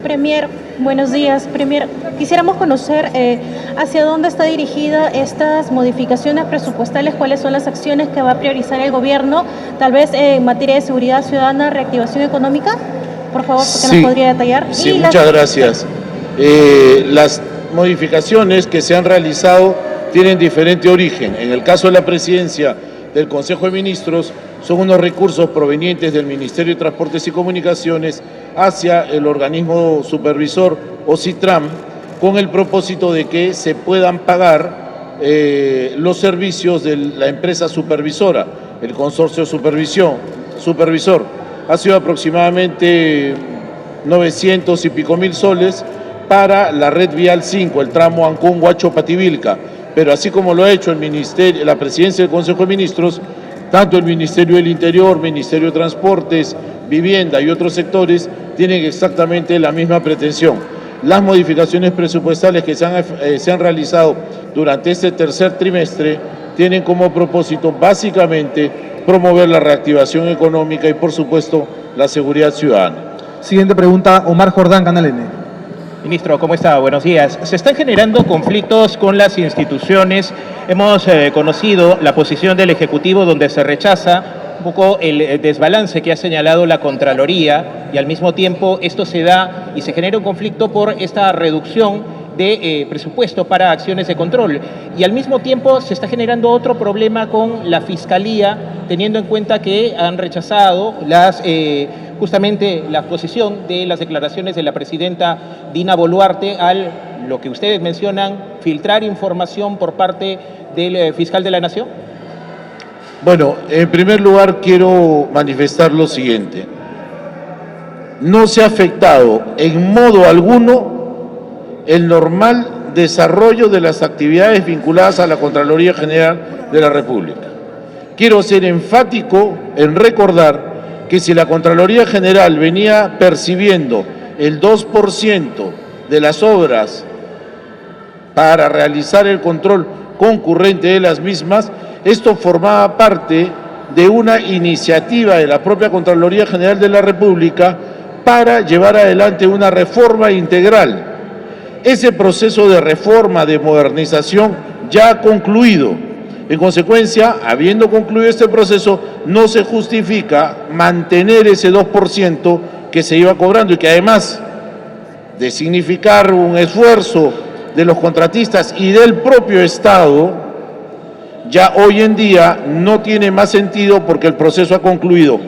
Premier, buenos días. Premier, quisiéramos conocer hacia dónde está dirigida estas modificaciones presupuestales, cuáles son las acciones que va a priorizar el gobierno, tal vez en materia de seguridad ciudadana, reactivación económica. Por favor, ¿qué nos podría detallar? Sí, muchas gracias. Las modificaciones que se han realizado tienen diferente origen. En el caso de la presidencia del Consejo de Ministros, son unos recursos provenientes del Ministerio de Transportes y Comunicaciones hacia el organismo supervisor o CITRAM, con el propósito de que se puedan pagar los servicios de la empresa supervisora, el consorcio supervisor. Ha sido aproximadamente 900 y pico mil soles para la red vial 5, el tramo Ancón-Huacho-Pativilca. Pero así como lo ha hecho la presidencia del Consejo de Ministros, tanto el Ministerio del Interior, Ministerio de Transportes, Vivienda y otros sectores tienen exactamente la misma pretensión. Las modificaciones presupuestales que se han realizado durante este tercer trimestre tienen como propósito básicamente promover la reactivación económica y, por supuesto, la seguridad ciudadana. Siguiente pregunta, Omar Jordán, Canal N. Ministro, ¿cómo está? Buenos días. Se están generando conflictos con las instituciones. Hemos conocido la posición del Ejecutivo donde se rechaza un poco el desbalance que ha señalado la Contraloría y al mismo tiempo esto se da y se genera un conflicto por esta reducción de presupuesto para acciones de control. Y al mismo tiempo se está generando otro problema con la Fiscalía, teniendo en cuenta que han rechazado justamente la posición de las declaraciones de la presidenta Dina Boluarte al, lo que ustedes mencionan, filtrar información por parte del fiscal de la Nación. Bueno, en primer lugar quiero manifestar lo siguiente. No se ha afectado en modo alguno el normal desarrollo de las actividades vinculadas a la Contraloría General de la República. Quiero ser enfático en recordar que si la Contraloría General venía percibiendo el 2% de las obras para realizar el control concurrente de las mismas, esto formaba parte de una iniciativa de la propia Contraloría General de la República para llevar adelante una reforma integral. Ese proceso de reforma, de modernización, ya ha concluido. En consecuencia, habiendo concluido este proceso, no se justifica mantener ese 2% que se iba cobrando y que además de significar un esfuerzo de los contratistas y del propio Estado, ya hoy en día no tiene más sentido porque el proceso ha concluido.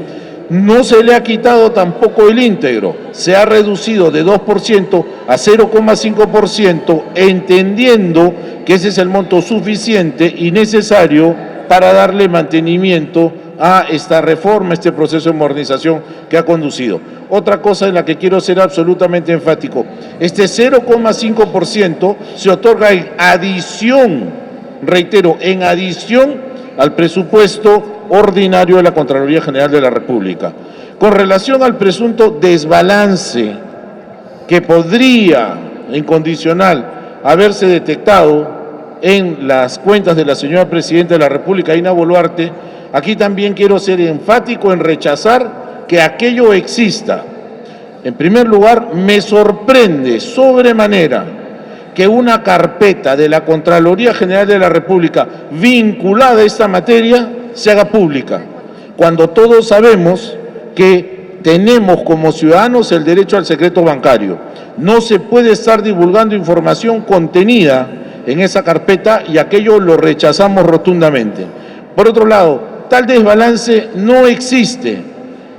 No se le ha quitado tampoco el íntegro, se ha reducido de 2% a 0,5%, entendiendo que ese es el monto suficiente y necesario para darle mantenimiento a esta reforma, este proceso de modernización que ha conducido. Otra cosa en la que quiero ser absolutamente enfático, este 0,5% se otorga en adición, reitero, en adición al presupuesto ordinario de la Contraloría General de la República. Con relación al presunto desbalance que podría, en condicional, haberse detectado en las cuentas de la señora Presidenta de la República, Dina Boluarte, aquí también quiero ser enfático en rechazar que aquello exista. En primer lugar, me sorprende sobremanera que una carpeta de la Contraloría General de la República vinculada a esta materia se haga pública, cuando todos sabemos que tenemos como ciudadanos el derecho al secreto bancario. No se puede estar divulgando información contenida en esa carpeta y aquello lo rechazamos rotundamente. Por otro lado, tal desbalance no existe.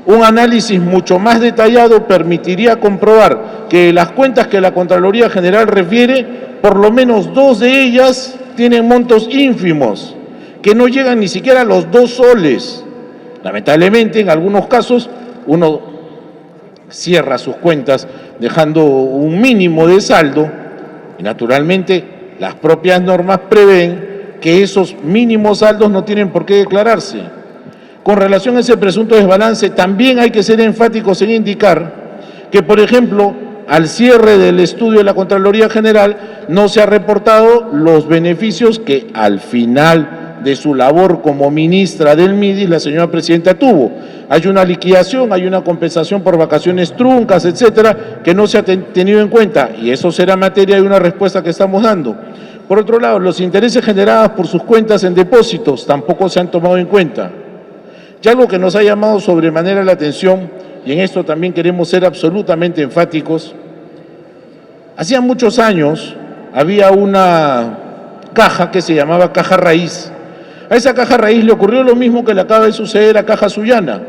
Un análisis mucho más detallado permitiría comprobar que las cuentas que la Contraloría General refiere, por lo menos 2 de ellas tienen montos ínfimos, que no llegan ni siquiera a los 2 soles. Lamentablemente, en algunos casos, uno cierra sus cuentas dejando un mínimo de saldo y, naturalmente, las propias normas prevén que esos mínimos saldos no tienen por qué declararse. Con relación a ese presunto desbalance, también hay que ser enfáticos en indicar que, por ejemplo, al cierre del estudio de la Contraloría General no se han reportado los beneficios que al final de su labor como ministra del MIDI la señora presidenta tuvo. Hay una liquidación, hay una compensación por vacaciones truncas, etcétera, que no se ha tenido en cuenta, y eso será materia de una respuesta que estamos dando. Por otro lado, los intereses generados por sus cuentas en depósitos tampoco se han tomado en cuenta. Y algo que nos ha llamado sobremanera la atención, y en esto también queremos ser absolutamente enfáticos, hacía muchos años había una caja que se llamaba Caja Raíz. A esa Caja Raíz le ocurrió lo mismo que le acaba de suceder a Caja Sullana.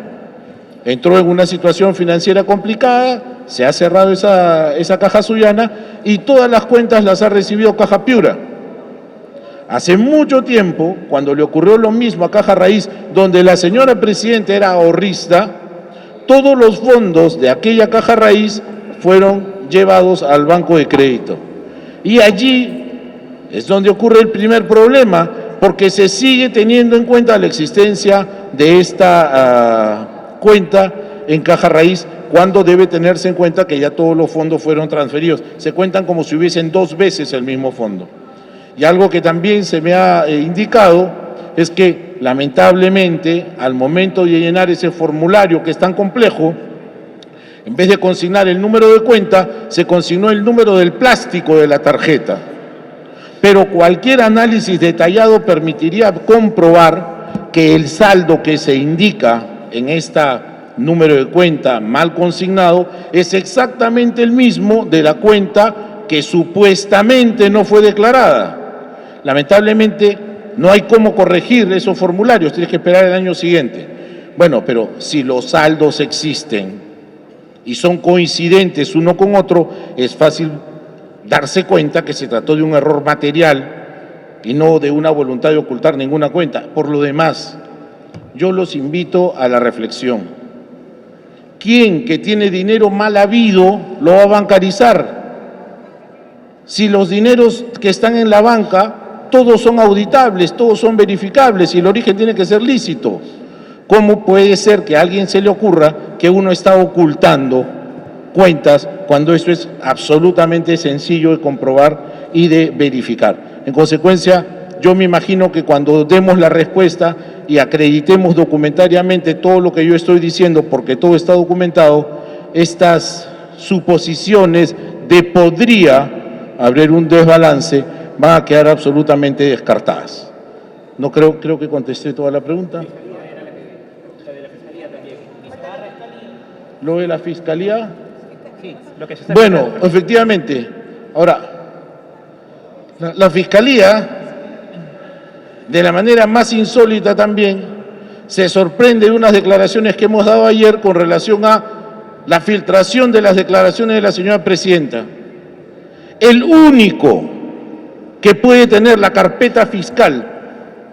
Entró en una situación financiera complicada, se ha cerrado esa Caja Sullana y todas las cuentas las ha recibido Caja Piura. Hace mucho tiempo, cuando le ocurrió lo mismo a Caja Raíz, donde la señora presidenta era ahorrista, todos los fondos de aquella Caja Raíz fueron llevados al Banco de Crédito. Y allí es donde ocurre el primer problema, porque se sigue teniendo en cuenta la existencia de esta cuenta en Caja Raíz, cuando debe tenerse en cuenta que ya todos los fondos fueron transferidos. Se cuentan como si hubiesen 2 veces el mismo fondo. Y algo que también se me ha indicado es que, lamentablemente, al momento de llenar ese formulario que es tan complejo, en vez de consignar el número de cuenta, se consignó el número del plástico de la tarjeta. Pero cualquier análisis detallado permitiría comprobar que el saldo que se indica en este número de cuenta mal consignado es exactamente el mismo de la cuenta que supuestamente no fue declarada. Lamentablemente no hay cómo corregir esos formularios, tienes que esperar el año siguiente. Bueno, pero si los saldos existen y son coincidentes uno con otro, es fácil darse cuenta que se trató de un error material y no de una voluntad de ocultar ninguna cuenta. Por lo demás, yo los invito a la reflexión. ¿Quién que tiene dinero mal habido lo va a bancarizar? Si los dineros que están en la banca, todos son auditables, todos son verificables y el origen tiene que ser lícito. ¿Cómo puede ser que a alguien se le ocurra que uno está ocultando cuentas cuando esto es absolutamente sencillo de comprobar y de verificar? En consecuencia, yo me imagino que cuando demos la respuesta y acreditemos documentariamente todo lo que yo estoy diciendo, porque todo está documentado, estas suposiciones de podría haber un desbalance van a quedar absolutamente descartadas. No creo que contesté toda la pregunta. ¿Lo de la Fiscalía? Sí, lo que se está Bueno, esperando. efectivamente. Ahora, la Fiscalía, de la manera más insólita también, se sorprende de unas declaraciones que hemos dado ayer con relación a la filtración de las declaraciones de la señora presidenta. El único que puede tener la carpeta fiscal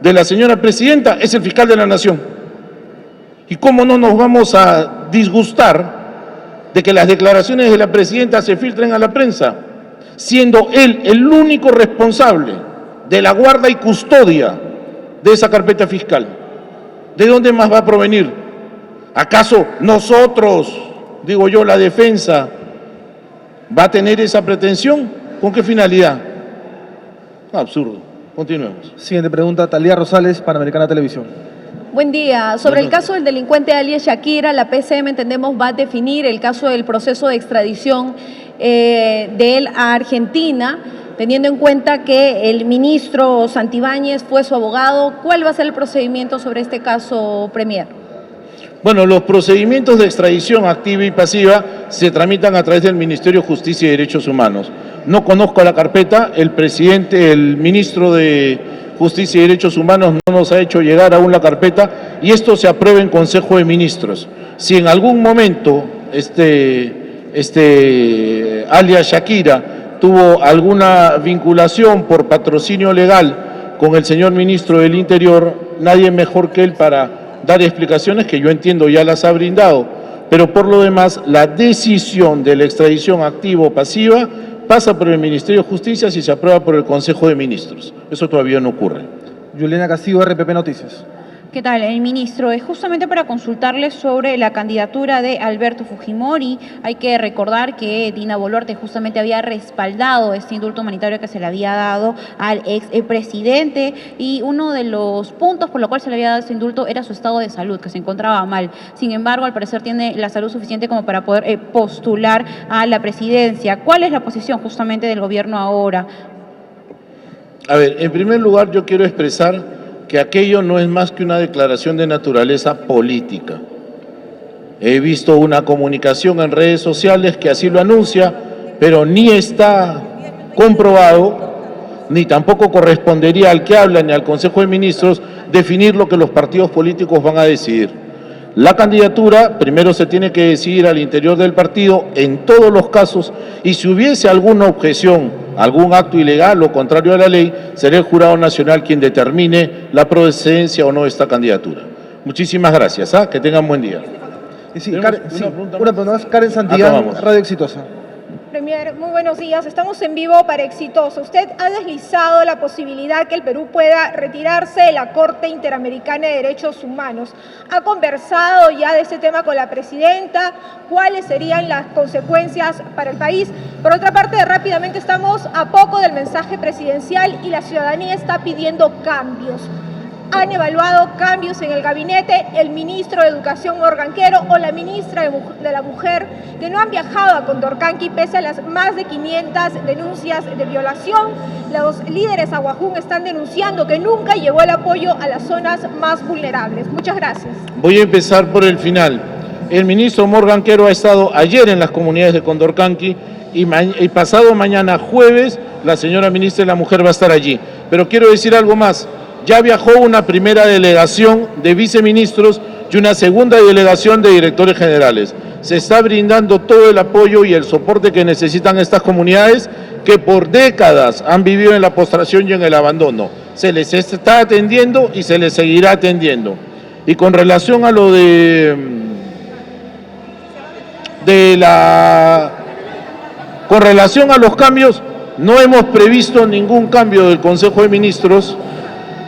de la señora presidenta es el fiscal de la Nación. ¿Y cómo no nos vamos a disgustar de que las declaraciones de la presidenta se filtren a la prensa, siendo él el único responsable de la guarda y custodia de esa carpeta fiscal? ¿De dónde más va a provenir? ¿Acaso nosotros, digo yo, la defensa, va a tener esa pretensión? ¿Con qué finalidad? Absurdo. Continuemos. Siguiente pregunta, Talía Rosales, Panamericana Televisión. Buen día. Sobre el caso del delincuente alias Shakira, la PCM, entendemos, va a definir el caso del proceso de extradición de él a Argentina, teniendo en cuenta que el ministro Santibáñez fue su abogado. ¿Cuál va a ser el procedimiento sobre este caso, Premier? Bueno, los procedimientos de extradición activa y pasiva se tramitan a través del Ministerio de Justicia y Derechos Humanos. No conozco la carpeta, el ministro de Justicia y Derechos Humanos no nos ha hecho llegar aún la carpeta y esto se aprueba en Consejo de Ministros. Si en algún momento alias Shakira tuvo alguna vinculación por patrocinio legal con el señor ministro del Interior, nadie mejor que él para dar explicaciones que yo entiendo ya las ha brindado, pero por lo demás la decisión de la extradición activa o pasiva pasa por el Ministerio de Justicia si se aprueba por el Consejo de Ministros. Eso todavía no ocurre. Juliana Castillo, RPP Noticias. ¿Qué tal, el ministro? Es justamente para consultarle sobre la candidatura de Alberto Fujimori. Hay que recordar que Dina Boluarte justamente había respaldado este indulto humanitario que se le había dado al expresidente, y uno de los puntos por los cuales se le había dado este indulto era su estado de salud, que se encontraba mal. Sin embargo, al parecer tiene la salud suficiente como para poder postular a la presidencia. ¿Cuál es la posición justamente del gobierno ahora? A ver, en primer lugar yo quiero expresar que aquello no es más que una declaración de naturaleza política. He visto una comunicación en redes sociales que así lo anuncia, pero ni está comprobado, ni tampoco correspondería al que habla ni al Consejo de Ministros definir lo que los partidos políticos van a decidir. La candidatura primero se tiene que decidir al interior del partido en todos los casos, y si hubiese alguna objeción, algún acto ilegal o contrario a la ley, será el Jurado Nacional quien determine la procedencia o no de esta candidatura. Muchísimas gracias, que tengan buen día. Sí, ¿Tenemos Karen, una sí, pregunta una más? pregunta más. Karen Santillán, Acabamos. Radio Exitosa. Premier, muy buenos días. Estamos en vivo para Exitosa. Usted ha deslizado la posibilidad que el Perú pueda retirarse de la Corte Interamericana de Derechos Humanos. ¿Ha conversado ya de este tema con la presidenta? ¿Cuáles serían las consecuencias para el país? Por otra parte, rápidamente, estamos a poco del mensaje presidencial y la ciudadanía está pidiendo cambios. ¿Han evaluado cambios en el gabinete? El ministro de Educación, Morganquero, o la ministra de la Mujer, que no han viajado a Condorcanqui pese a las más de 500 denuncias de violación. Los líderes aguajún están denunciando que nunca llegó el apoyo a las zonas más vulnerables. Muchas gracias. Voy a empezar por el final. El ministro Morganquero ha estado ayer en las comunidades de Condorcanqui y pasado mañana jueves la señora ministra de la Mujer va a estar allí. Pero quiero decir algo más. Ya viajó una primera delegación de viceministros y una segunda delegación de directores generales. Se está brindando todo el apoyo y el soporte que necesitan estas comunidades que por décadas han vivido en la postración y en el abandono. Se les está atendiendo y se les seguirá atendiendo. Y con relación a lo con relación a los cambios, no hemos previsto ningún cambio del Consejo de Ministros.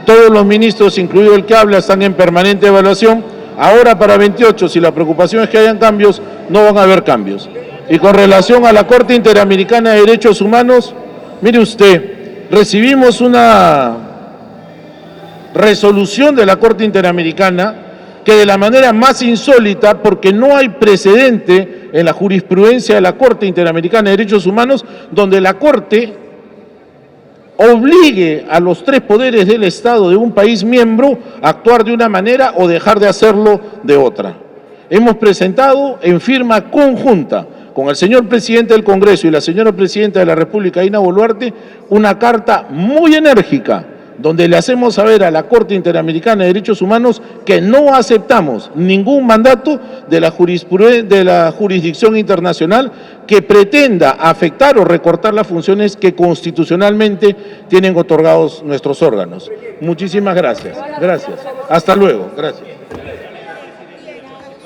Todos los ministros, incluido el que habla, están en permanente evaluación. Ahora para 28, si la preocupación es que hayan cambios, no van a haber cambios. Y con relación a la Corte Interamericana de Derechos Humanos, mire usted, recibimos una resolución de la Corte Interamericana que de la manera más insólita, porque no hay precedente en la jurisprudencia de la Corte Interamericana de Derechos Humanos, donde la Corte obligue a los tres poderes del Estado de un país miembro a actuar de una manera o dejar de hacerlo de otra. Hemos presentado en firma conjunta con el señor presidente del Congreso y la señora presidenta de la República, Dina Boluarte, una carta muy enérgica donde le hacemos saber a la Corte Interamericana de Derechos Humanos que no aceptamos ningún mandato de la jurisdicción internacional que pretenda afectar o recortar las funciones que constitucionalmente tienen otorgados nuestros órganos. Muchísimas gracias. Gracias. Hasta luego. Gracias.